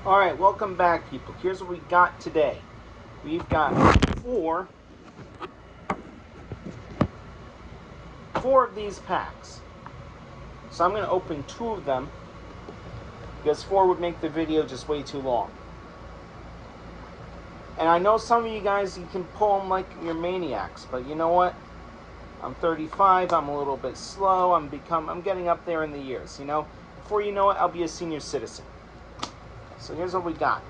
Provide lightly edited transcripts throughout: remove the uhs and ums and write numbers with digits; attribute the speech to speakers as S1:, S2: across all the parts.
S1: Alright, welcome back, people. Here's what we got today. We've got four of these packs. So I'm going to open two of them, because four would make the video just way too long. And I know some of you guys, you can pull them like you're maniacs, but you know what? I'm 35, I'm a little bit slow, I'm getting up there in the years, you know? Before you know it, I'll be a senior citizen. So here's what we got.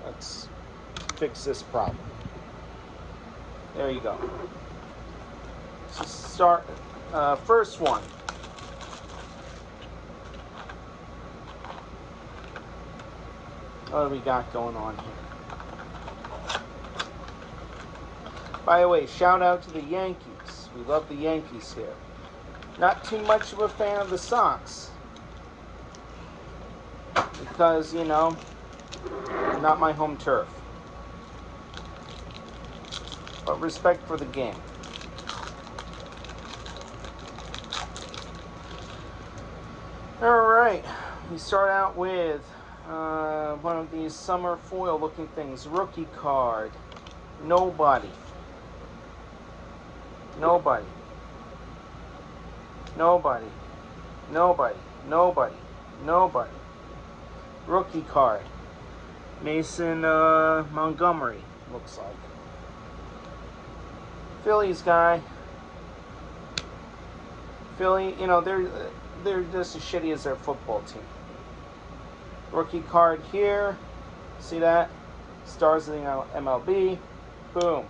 S1: Let's fix this problem. There you go. So start, first one. What do we got going on here? By the way, shout out to the Yankees. We love the Yankees here. Not too much of a fan of the Sox, because, you know, not my home turf. But respect for the game. Alright, we start out with one of these summer foil looking things. Rookie card. Nobody. Nobody. Nobody. Nobody. Nobody. Nobody. Rookie card. Mason Montgomery, looks like. Phillies guy. Philly, you know, they're just as shitty as their football team. Rookie card here. See that? Stars of the MLB. Boom.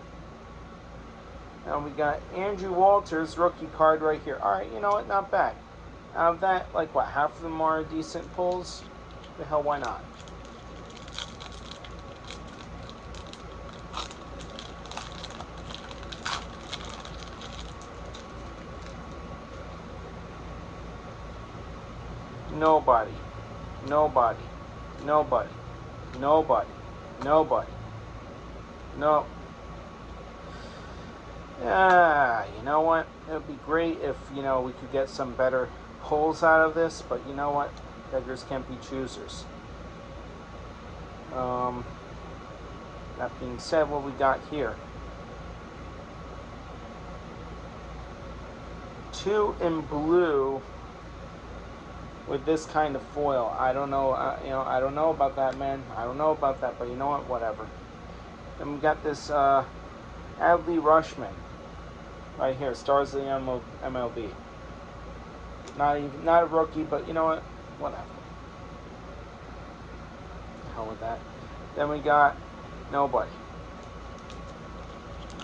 S1: Now we got Andrew Walters, rookie card right here. Alright, you know what? Not bad. Out of that, like what, half of them are decent pulls? The hell, why not? Nobody. Nobody. Nobody. Nobody. Nobody. No. Yeah, you know what? It would be great if, you know, we could get some better pulls out of this, but you know what? Beggars can't be choosers. That being said, what we got here? 2 in blue with this kind of foil. I don't know, you know, I don't know about that, man. I don't know about that, but you know what? Whatever. Then we got this Adley Rushman right here, stars of the MLB. Not a rookie, but you know what? Whatever. The hell with that. Then we got nobody.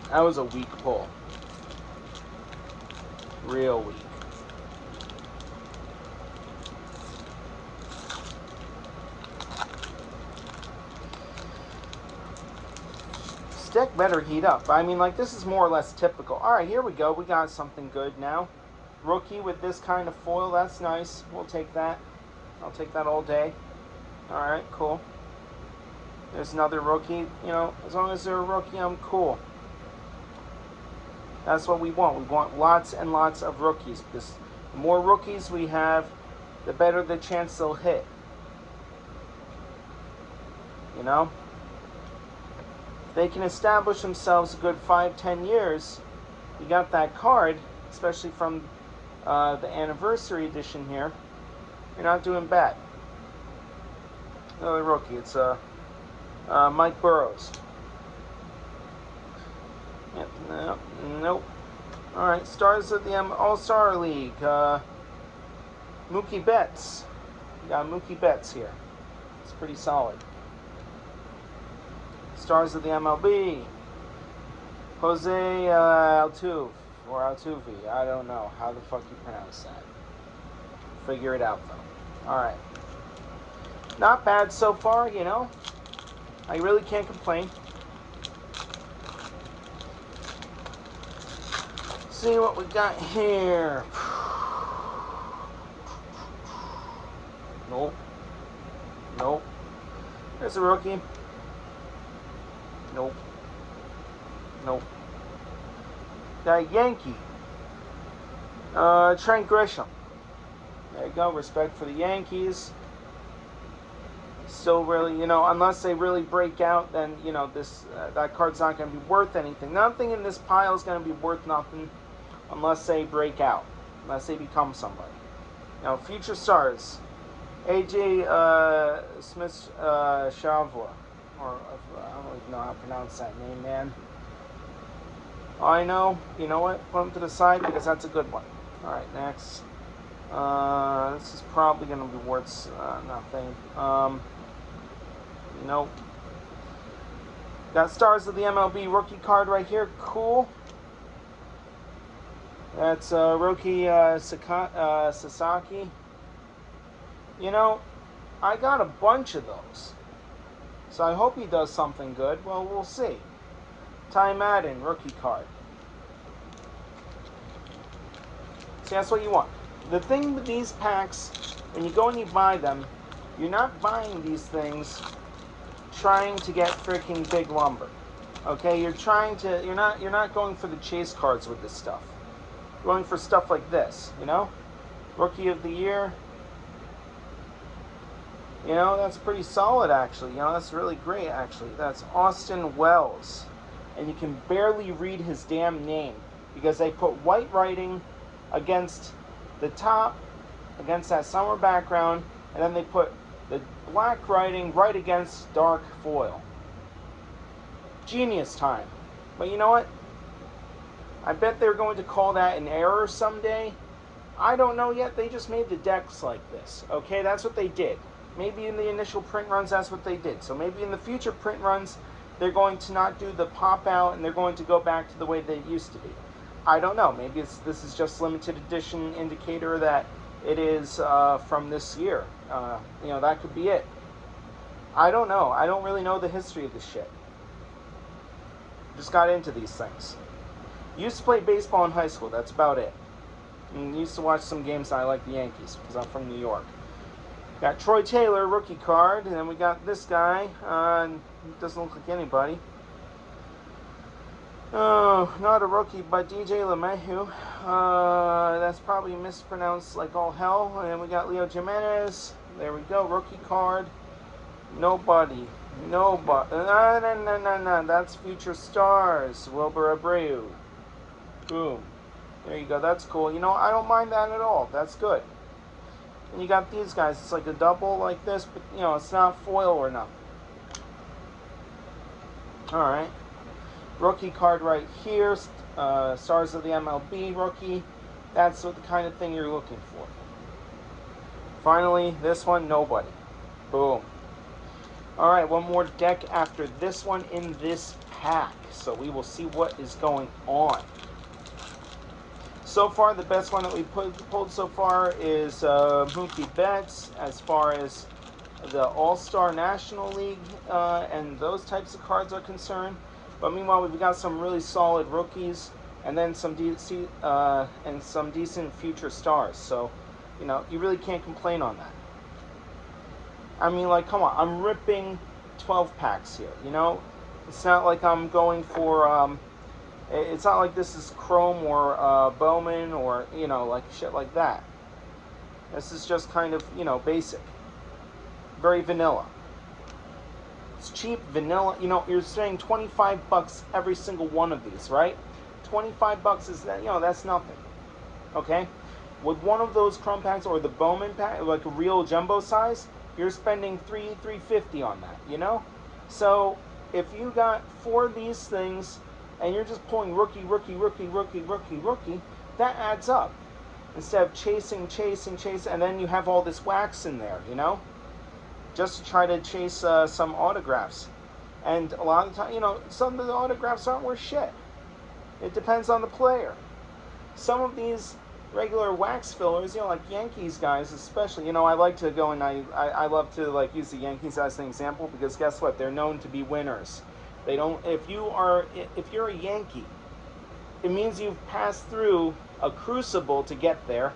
S1: That was a weak pull. Real weak. Deck better heat up. I mean, like, this is more or less typical. Alright, here we go. We got something good now. Rookie with this kind of foil. That's nice. We'll take that. I'll take that all day. Alright, cool. There's another rookie. You know, as long as they're a rookie, I'm cool. That's what we want. We want lots and lots of rookies, because the more rookies we have, the better the chance they'll hit. You know? They can establish themselves a good 5-10 years. You got that card, especially from the anniversary edition here. You're not doing bad. Another rookie. It's Mike Burrows. Yep, nope. All right, stars of the All-Star League. Mookie Betts. You got Mookie Betts here. It's pretty solid. Stars of the MLB. Jose Altuve, or Altuve, I don't know how the fuck you pronounce that. Figure it out though. Alright. Not bad so far, you know. I really can't complain. See what we got here. Nope. Nope. There's a rookie. Nope. Nope. Got a Yankee. Trent Grisham. There you go. Respect for the Yankees. Still really, unless they really break out, then, this that card's not going to be worth anything. Nothing in this pile is going to be worth nothing unless they break out, unless they become somebody. Future stars. AJ Smith Shavua, or I don't even know how to pronounce that name, man. I know. You know what? Put him to the side because that's a good one. All right, next. This is probably going to be worth nothing. Nope. Got stars of the MLB rookie card right here. Cool. That's Roki Sasaki. I got a bunch of those. So I hope he does something good. Well, we'll see. Ty Madden, rookie card. See, that's what you want. The thing with these packs, when you go and you buy them, you're not buying these things trying to get freaking big lumber. Okay, you're not going for the chase cards with this stuff. You're going for stuff like this, Rookie of the year. That's pretty solid actually. That's really great actually. That's Austin Wells. And you can barely read his damn name because they put white writing against the top, against that summer background, and then they put the black writing right against dark foil. Genius time. But you know what? I bet they're going to call that an error someday. I don't know yet. They just made the decks like this. Okay, that's what they did. Maybe in the initial print runs, that's what they did. So maybe in the future print runs, they're going to not do the pop out and they're going to go back to the way they used to be. I don't know. Maybe this is just limited edition indicator that it is from this year. That could be it. I don't know. I don't really know the history of this shit. Just got into these things. Used to play baseball in high school. That's about it. And used to watch some games. I like the Yankees because I'm from New York. Got Troy Taylor, rookie card. And then we got this guy. Doesn't look like anybody. Oh, not a rookie, but DJ LeMahieu. That's probably mispronounced like all hell. And then we got Leo Jimenez. There we go, rookie card. Nobody. No. That's Future Stars. Wilbur Abreu. Boom. There you go. That's cool. I don't mind that at all. That's good. And you got these guys. It's like a double like this, but, it's not foil or nothing. All right. Rookie card right here. Stars of the MLB rookie. That's the kind of thing you're looking for. Finally, this one, nobody. Boom. All right, one more deck after this one in this pack. So we will see what is going on. So far, the best one that we pulled so far is Mookie Betts as far as the All-Star National League and those types of cards are concerned. But meanwhile, we've got some really solid rookies and then some decent future stars. So, you really can't complain on that. I mean, come on, I'm ripping 12 packs here, It's not like I'm going for, it's not like this is Chrome or Bowman or, like shit like that. This is just kind of, basic. Very vanilla. It's cheap, vanilla. You're saying $25 every single one of these, right? $25 is, that's nothing. Okay? With one of those Chrome packs or the Bowman pack, like a real jumbo size, you're spending $350 on that, So if you got 4 of these things and you're just pulling rookie, that adds up. Instead of chasing, and then you have all this wax in there, just to try to chase some autographs. And a lot of the time, some of the autographs aren't worth shit. It depends on the player. Some of these regular wax fillers, like Yankees guys especially, I like to go and I love to use the Yankees as an example because guess what? They're known to be winners. They don't, if you're a Yankee, it means you've passed through a crucible to get there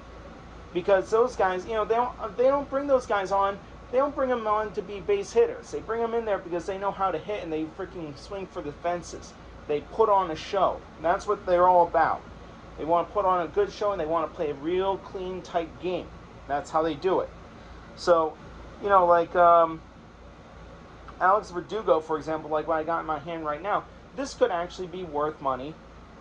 S1: because those guys, they don't bring those guys on. They don't bring them on to be base hitters. They bring them in there because they know how to hit and they freaking swing for the fences. They put on a show. That's what they're all about. They want to put on a good show, and they want to play a real clean, tight game. That's how they do it. So, you know, like Alex Verdugo, for example, like what I got in my hand right now, this could actually be worth money,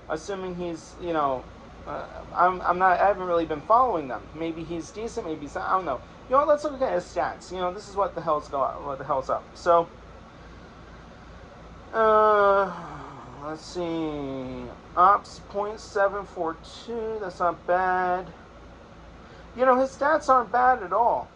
S1: assuming he's, you know, I haven't really been following them. Maybe he's decent, maybe he's not, I don't know. You know, let's look at his stats. You know, this is what the hell's up. So, let's see, ops .742. That's not bad. You know, his stats aren't bad at all.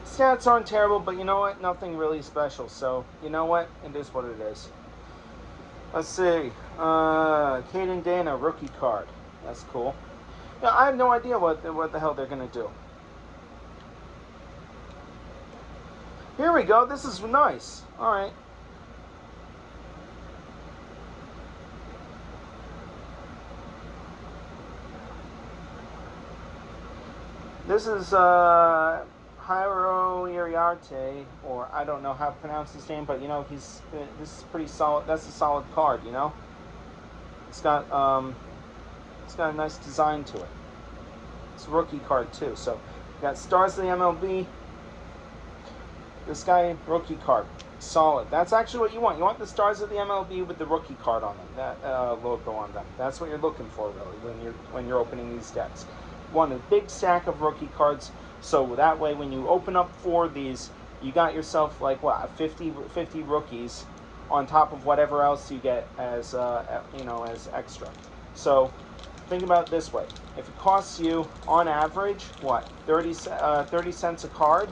S1: Stats aren't terrible, but you know what? Nothing really special. So, you know what? It is what it is. Let's see. Caden Dana, rookie card. That's cool. Yeah, I have no idea what the hell they're going to do. Here we go. This is nice. All right. This is Jairo Iriarte, or I don't know how to pronounce his name, but you know this is pretty solid. That's a solid card, you know. It's got a nice design to it. It's a rookie card too. So you got Stars of the MLB. This guy, rookie card, solid. That's actually what you want. You want the Stars of the MLB with the rookie card on them, that logo on them. That's what you're looking for, really, when you're opening these decks. You want a big stack of rookie cards, so that way when you open up 4 of these, you got yourself like what 50 rookies on top of whatever else you get as as extra. So think about it this way: if it costs you on average what 30 cents a card,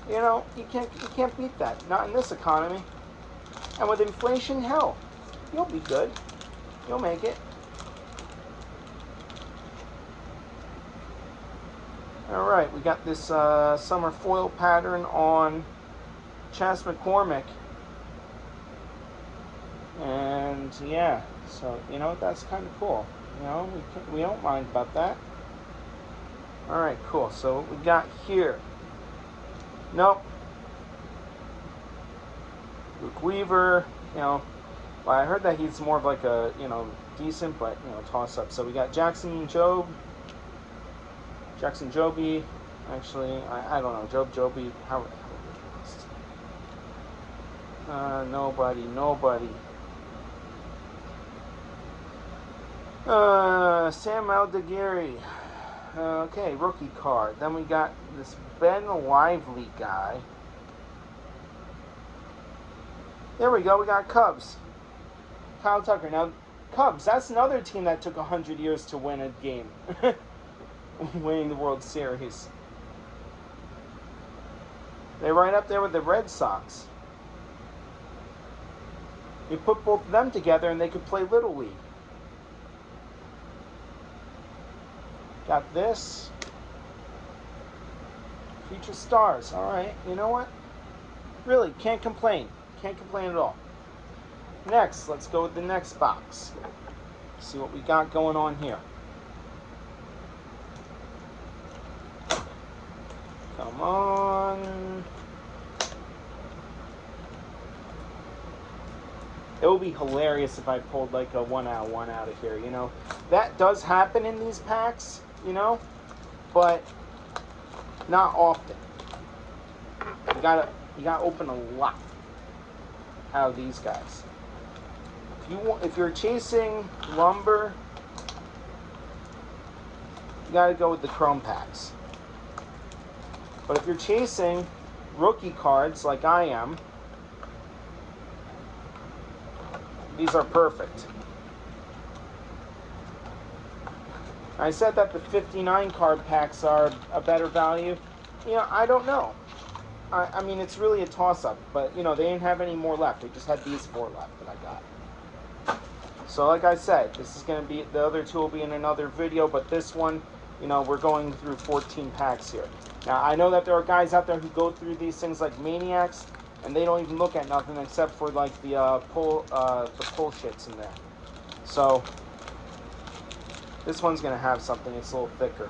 S1: you know you can't beat that. Not in this economy. And with inflation, hell, you'll be good. You'll make it. All right, we got this summer foil pattern on Chas McCormick. And yeah, so you know that's kind of cool. You know, we don't mind about that. All right, cool. So what we got here? Nope. Luke Weaver. You know, well, I heard that he's more of like a decent, but toss up. So we got Jackson Joby. Actually, I don't know. Joby. How? Nobody. Sam Aldeguerri. Okay, rookie card. Then we got this Ben Lively guy. There we go. We got Cubs. Kyle Tucker. Now, Cubs, that's another team that took 100 years to win a game. Winning the World Series. They're right up there with the Red Sox. You put both of them together and they could play Little League. Got this. Future Stars. Alright, you know what? Really, can't complain. Can't complain at all. Next, let's go with the next box. See what we got going on here. Come on. It would be hilarious if I pulled like a one out of here, you know. That does happen in these packs, you know, but not often. You gotta open a lot out of these guys. If you're chasing lumber, you gotta go with the chrome packs. But if you're chasing rookie cards like I am, these are perfect. I said that the 59 card packs are a better value. You know, I don't know. I mean, it's really a toss-up. But, you know, they didn't have any more left. They just had these 4 left that I got. So, like I said, this is going to be, the other 2 will be in another video. But this one, you know, we're going through 14 packs here. Now, I know that there are guys out there who go through these things like maniacs, and they don't even look at nothing except for like the pull shits in there. So This one's going to have something. It's a little thicker.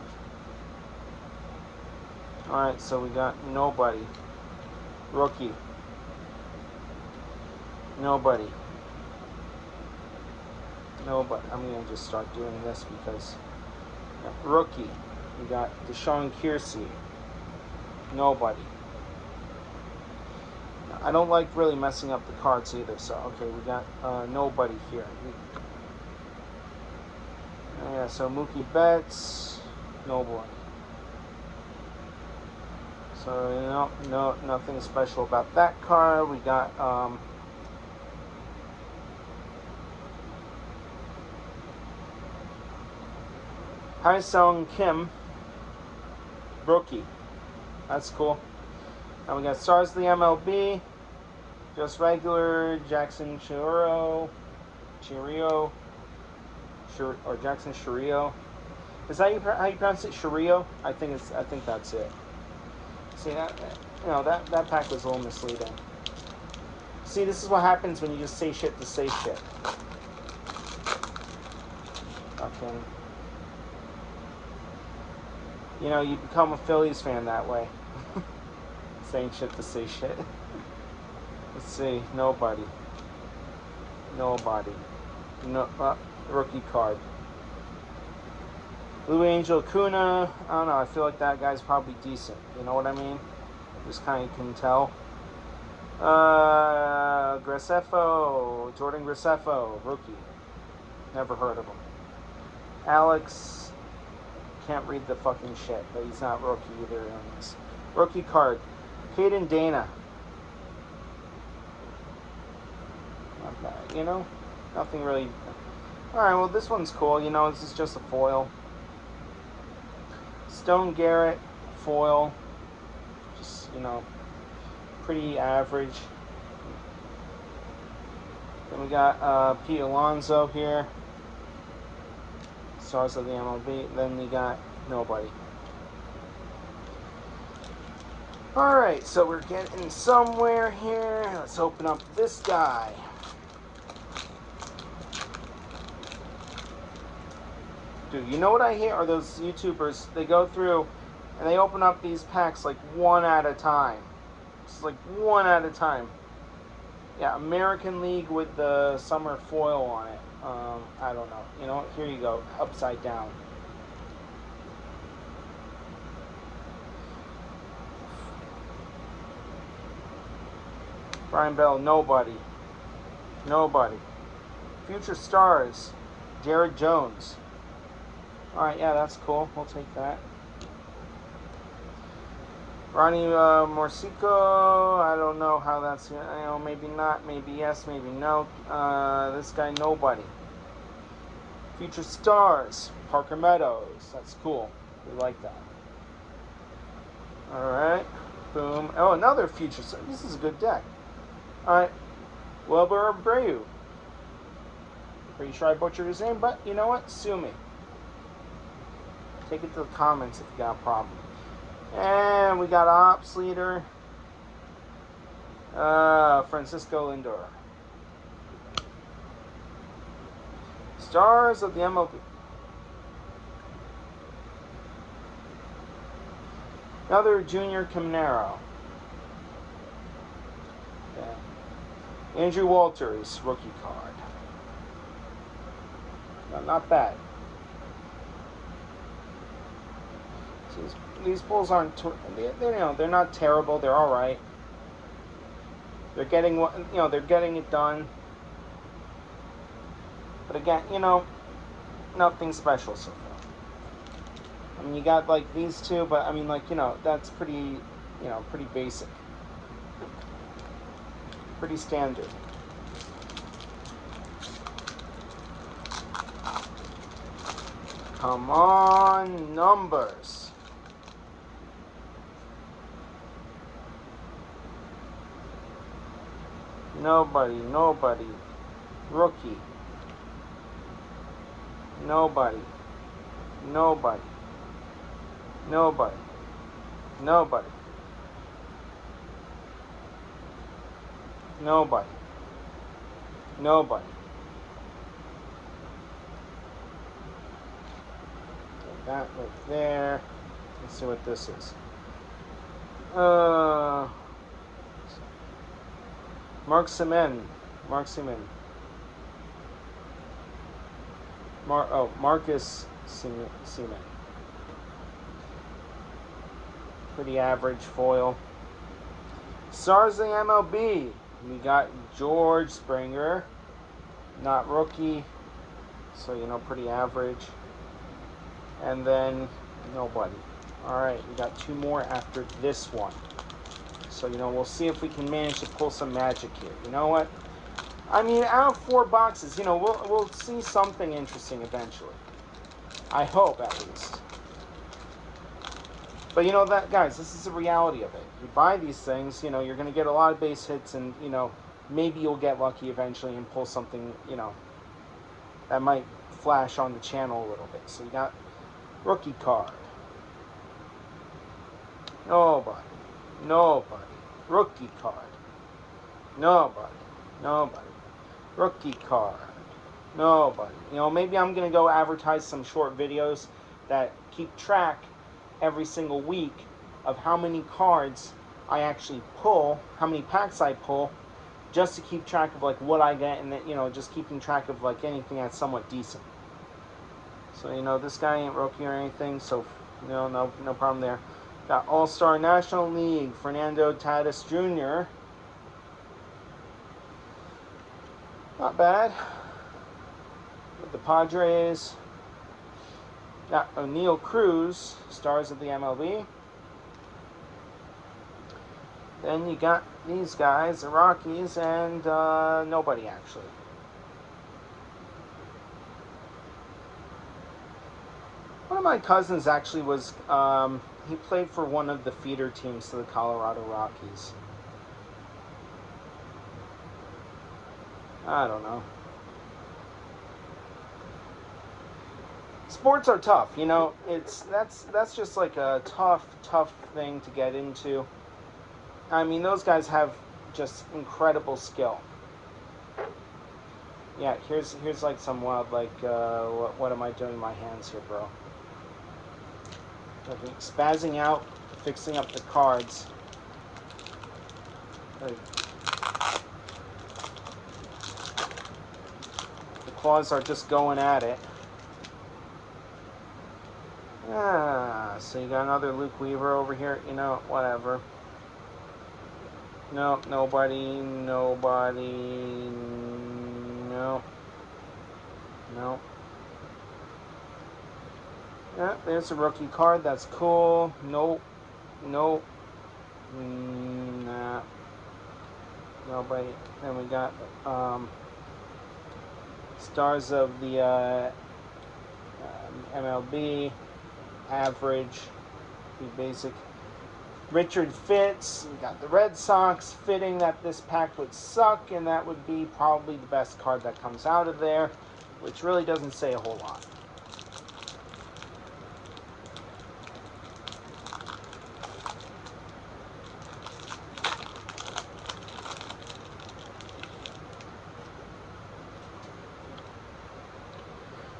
S1: Alright, so we got nobody. Rookie. Nobody. Nobody. I'm going to just start doing this because... Rookie. We got Deshaun Kiersey. Nobody. I don't like really messing up the cards either, so okay, we got nobody here. Yeah, so Mookie Betts, nobody. So nothing special about that card. We got Hyesung Kim, rookie. That's cool. And we got Stars of the MLB, just regular Jackson Chourio, or Jackson Chourio. Is that how you pronounce it? Chourio? I think that's it. See that? That pack was a little misleading. See, this is what happens when you just say shit to say shit. Okay. You become a Phillies fan that way. Saying shit to say shit. Let's see. Nobody. No, rookie card. Blue Angel Acuna. I don't know. I feel like that guy's probably decent. You know what I mean? Just kind of can tell. Graceffo. Jordan Graceffo. Rookie. Never heard of him. Alex. Can't read the fucking shit, but he's not rookie either on this. Rookie card. Caden Dana. Not bad, Nothing really. Alright, well, this one's cool. This is just a foil. Stone Garrett, foil. Just, pretty average. Then we got Pete Alonso here. Stars of the MLB. Then we got nobody. Alright, so we're getting somewhere here. Let's open up this guy. Dude, you know what I hear are those YouTubers, they go through and they open up these packs like one at a time. It's like one at a time. Yeah, American League with the summer foil on it. I don't know. You know what? Here you go. Upside down. Brian Bell, nobody. Nobody. Future Stars, Jared Jones. Alright, yeah, that's cool. We'll take that. Ronnie Morsico, I don't know how that's, maybe not, maybe yes, maybe no. This guy, nobody. Future Stars, Parker Meadows. That's cool. We like that. Alright. Boom. Oh, another Future Star. This is a good deck. Alright. Wilbur Abreu. Pretty sure I butchered his name, but you know what? Sue me. Take it to the comments if you got a problem. And we got Ops Leader. Francisco Lindor. Stars of the MLB. Another Junior Caminero. Yeah. Andrew Walters, rookie card. Not bad. These Bulls aren't, they're not terrible. They're all right. They're getting they're getting it done. But again, nothing special so far. I mean, you got like these two, but I mean, that's pretty, pretty basic, pretty standard. Come on, numbers. Nobody. Rookie. Nobody. Nobody. That right there. Let's see what this is. Mark Semen. Marcus Semen. Pretty average foil. Stars in the MLB. We got George Springer. Not rookie. So, pretty average. And then nobody. Alright, we got 2 more after this one. So, we'll see if we can manage to pull some magic here. You know what? I mean, out of 4 boxes, we'll see something interesting eventually. I hope, at least. But that, guys, this is the reality of it. You buy these things, you're going to get a lot of base hits, and maybe you'll get lucky eventually and pull something, that might flash on the channel a little bit. So you got rookie card. Nobody. Rookie card. Nobody. Rookie card. Nobody. Maybe I'm going to go advertise some short videos that keep track every single week of how many cards I actually pull, how many packs I pull, just to keep track of like what I get, and then, just keeping track of like anything that's somewhat decent. So this guy ain't rookie or anything, so no problem there. Got All-Star National League, Fernando Tatis Jr. Not bad. With the Padres. Got O'Neal Cruz, Stars of the MLB. Then you got these guys, the Rockies, and nobody actually. One of my cousins actually was, he played for one of the feeder teams to the Colorado Rockies. I don't know. Sports are tough, that's just like a tough thing to get into. I mean, those guys have just incredible skill. Yeah, here's like some wild, like, what am I doing with my hands here, bro? Okay, spazzing out, fixing up the cards. The claws are just going at it. So you got another Luke Weaver over here. Whatever. No, nobody. No. Yeah, there's a rookie card. That's cool. Nope. Nah. Nobody. Then we got Stars of the MLB. Average. Pretty basic. Richard Fitts. We got the Red Sox. Fitting that this pack would suck, and that would be probably the best card that comes out of there, which really doesn't say a whole lot.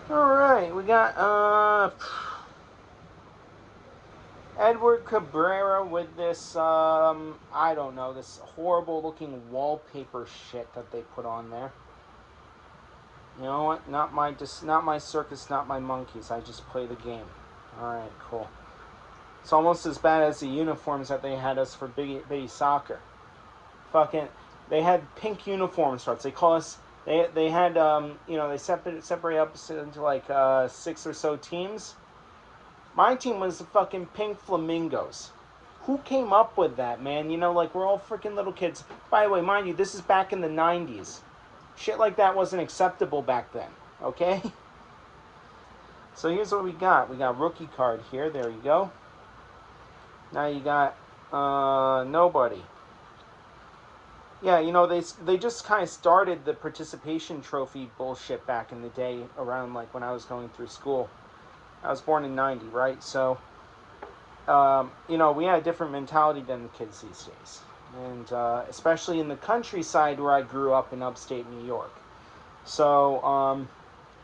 S1: Alright, we got Edward Cabrera with this, I don't know, this horrible looking wallpaper shit that they put on there. You know what? Not my circus, not my monkeys. I just play the game. Alright, cool. It's almost as bad as the uniforms that they had us for bitty soccer. Fucking, they had pink uniform starts. They call us, they had, they separate up into like 6 or so teams. My team was the fucking Pink Flamingos. Who came up with that, man? Like, we're all freaking little kids. By the way, mind you, this is back in the 90s. Shit like that wasn't acceptable back then, okay? So here's what we got. We got rookie card here. There you go. Now you got nobody. Yeah, they just kind of started the participation trophy bullshit back in the day around, like, when I was going through school. I was born in 90, right? So, we had a different mentality than the kids these days. And especially in the countryside where I grew up in upstate New York. So,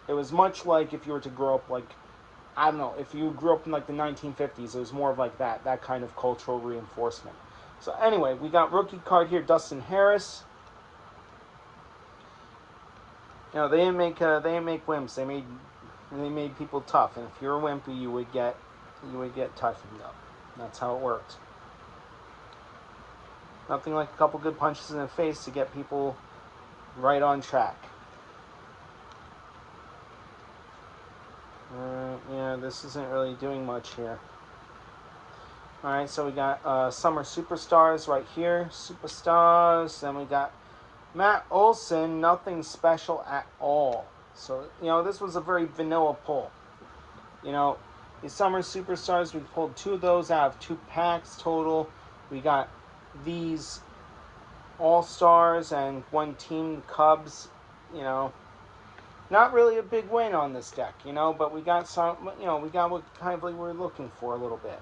S1: it was much like if you were to grow up, like, I don't know, if you grew up in like the 1950s, it was more of like that kind of cultural reinforcement. So anyway, we got rookie card here, Dustin Harris. You know, they didn't make wimps. They made people tough, and if you're a wimpy, you would get toughened up. That's how it worked. Nothing like a couple good punches in the face to get people right on track. Yeah, this isn't really doing much here. Alright, so we got Summer Superstars right here. Superstars. Then we got Matt Olson. Nothing special at all. So, you know, this was a very vanilla pull. You know, the Summer Superstars, we pulled 2 of those out of 2 packs total. We got these All-Stars and 1 Team Cubs. You know, not really a big win on this deck, you know, but we got some, you know, we got what kind of like we were looking for a little bit.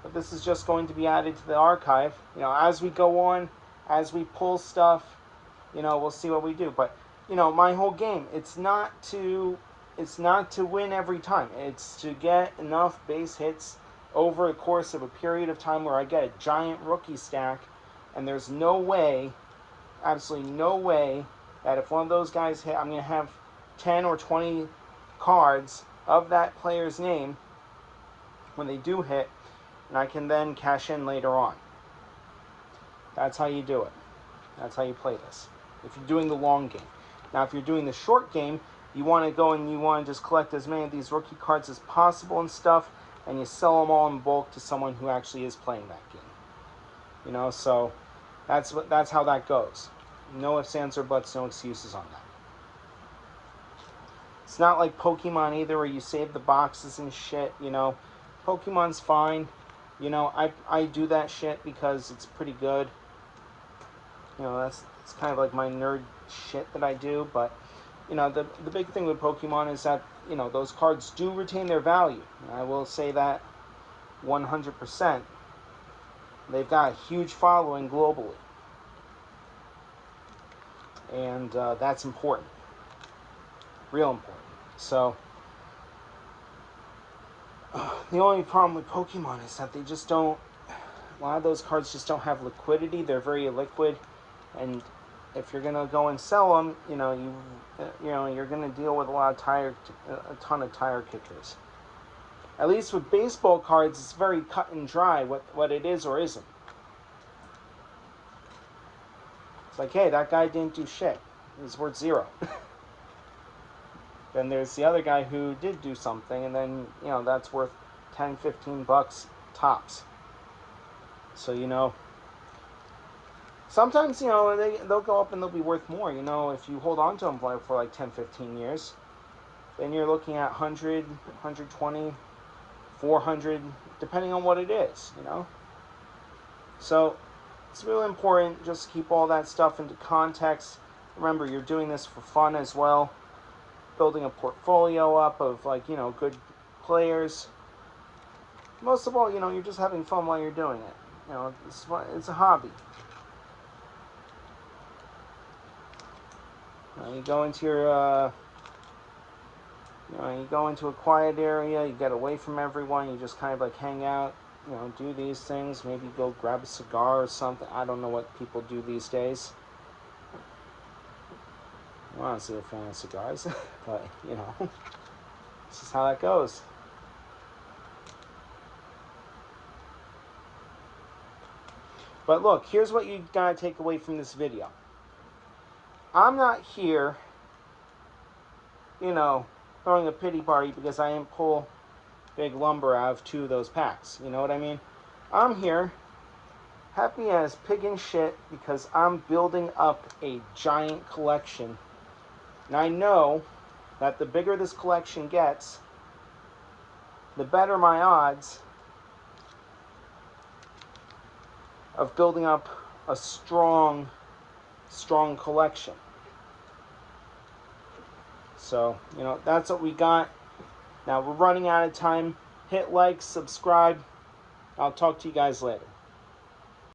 S1: But this is just going to be added to the archive. You know, as we go on, as we pull stuff, you know, we'll see what we do. But, you know, my whole game, it's not to win every time. It's to get enough base hits over the course of a period of time where I get a giant rookie stack, and there's no way, absolutely no way, that if one of those guys hit, I'm going to have 10 or 20 cards of that player's name when they do hit, and I can then cash in later on. That's how you do it. That's how you play this, if you're doing the long game. Now, if you're doing the short game, you want to go and you want to just collect as many of these rookie cards as possible and stuff, and you sell them all in bulk to someone who actually is playing that game. You know, so that's how that goes. No ifs, ands, or buts, no excuses on that. It's not like Pokemon either, where you save the boxes and shit, you know. Pokemon's fine. You know, I do that shit because it's pretty good. You know, it's kind of like my nerd shit that I do. But, you know, the big thing with Pokemon is that, you know, those cards do retain their value. And I will say that 100%. They've got a huge following globally. And that's important. Real important. So, the only problem with Pokemon is that they just don't, a lot of those cards just don't have liquidity. They're very illiquid, and if you're gonna go and sell them, you know, you're gonna deal with a ton of tire kickers. At least with baseball cards, it's very cut and dry what it is or isn't. It's like, hey, that guy didn't do shit. He's worth 0. Then there's the other guy who did do something, and then, you know, that's worth $10, $15 tops. So, you know, sometimes, you know, they'll go up and they'll be worth more. You know, if you hold on to them for like 10, 15 years, then you're looking at 100, 120, 400, depending on what it is, you know. So it's really important just to keep all that stuff into context. Remember, you're doing this for fun as well. Building a portfolio up of, like, you know, good players. Most of all, you know, you're just having fun while you're doing it. You know, it's a hobby. You go into your, you know, you go into a quiet area, you get away from everyone, you just kind of like hang out, you know, do these things, maybe go grab a cigar or something. I don't know what people do these days. I'm honestly a fan of cigars, but, you know, this is how that goes. But look, here's what you gotta take away from this video. I'm not here, you know, throwing a pity party because I didn't pull big lumber out of 2 of those packs. You know what I mean? I'm here happy as pig in shit because I'm building up a giant collection. And I know that the bigger this collection gets, the better my odds of building up a strong collection. So, you know, that's what we got. Now, we're running out of time. Hit like, subscribe. I'll talk to you guys later.